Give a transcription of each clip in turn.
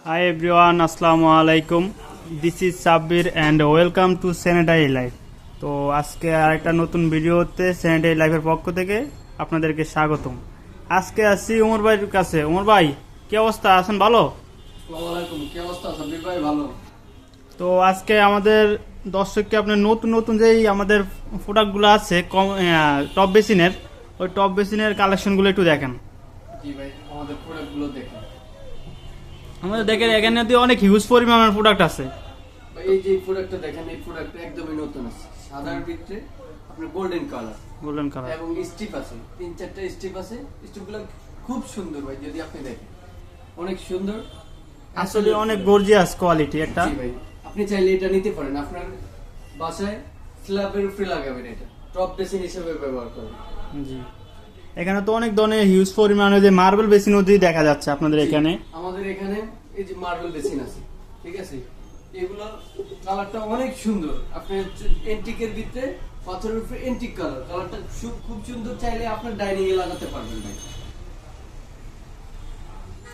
Hi everyone, Assalamu alaikum. This is Sabir and welcome to Sanitary Life. তো আজকে আরেকটা নতুন ভিডিওতে স্যানিটারি লাইফের পক্ষ থেকে আপনাদেরকে স্বাগতম। আজকে আসছি ওমর ভাইয়ের কাছে। ওমর ভাই, কি অবস্থা, আছেন ভালো? আসসালামু আলাইকুম, কি অবস্থা সাব্বির ভাই? ভালো। তো আজকে আমাদের দর্শককে আপনার নতুন নতুন যেই আমাদের প্রোডাক্টগুলো আছে টপ বেসিনের, ওই টপ বেসিনের কালেকশনগুলো একটু দেখেন। জি ভাই, আমাদের প্রোডাক্টগুলো দেখেন। আমাদের দেখেন এখানে অনেক হিউজ পরিমাণের প্রোডাক্ট আছে। ভাই এই যে প্রোডাক্টটা দেখেন, এই প্রোডাক্টটা একদমই নতুন আছে। সাদার ভিতরে আপনার গোল্ডেন কালার এবং স্ট্রিপ আছে, 3-4টা স্ট্রিপ আছে। স্ট্রিপগুলো খুব সুন্দর ভাই, যদি আপনি দেখেন অনেক সুন্দর, আসলে অনেক গর্জিয়াস কোয়ালিটি একটা। জি ভাই, আপনি চাইলে এটা নিতে পারেন, আপনার বাসায় স্ল্যাবের উপরে লাগাবেন, এটা টপ বেসিন হিসেবে ব্যবহার করবেন। জি, এখানে তো অনেক ধরনের হিউজ পরিমাণে যে মার্বেল বেসিন অবধি দেখা যাচ্ছে আপনাদের এখানে। আমাদের এখানে এই যে মার্বেল বেসিন আছে, ঠিক আছে, এগুলো কালারটা অনেক সুন্দর। আপনি এন্টিকের ভিতরে পাথরের উপরে এন্টিক কালারটা খুব সুন্দর, চাইলে আপনার ডাইনিং এ লাগাতে পারবেন ভাই।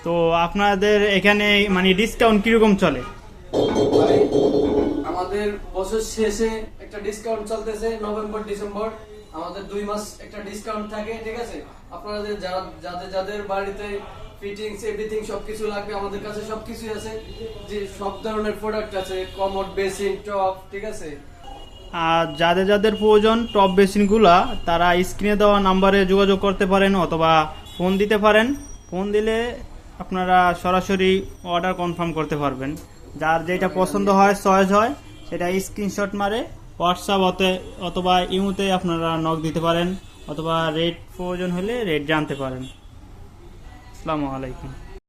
তো আপনাদের এখানে মানে ডিসকাউন্ট কিরকম চলে? ভাই আমাদের বছর শেষে একটা ডিসকাউন্ট চলতেছে, নভেম্বর ডিসেম্বর আমাদের 2 মাস একটা ডিসকাউন্ট থাকে, ঠিক আছে। আপনাদের যাদের বাড়িতে ফিটিংস এভরিথিং সবকিছু লাগবে, আমাদের কাছে সবকিছুই আছে। যে সব ধরনের প্রোডাক্ট আছে, কমোড, বেসিন, টপ, ঠিক আছে। আর যাদের প্রয়োজন টপ বেসিনগুলা, তারা স্ক্রিনে দেওয়া নাম্বারে যোগাযোগ করতে পারেন অথবা ফোন দিতে পারেন। ফোন দিলে আপনারা সরাসরি অর্ডার কনফার্ম করতে পারবেন। যার যেটা পছন্দ হয়, চয়েস হয়, সেটা স্ক্রিনশট মারে হোয়াটসঅ্যাপ অথবা ইমোতে আপনারা নক দিতে পারেন, অথবা রেট প্রয়োজন হলে রেট জানতে পারেন। আসসালামু আলাইকুম।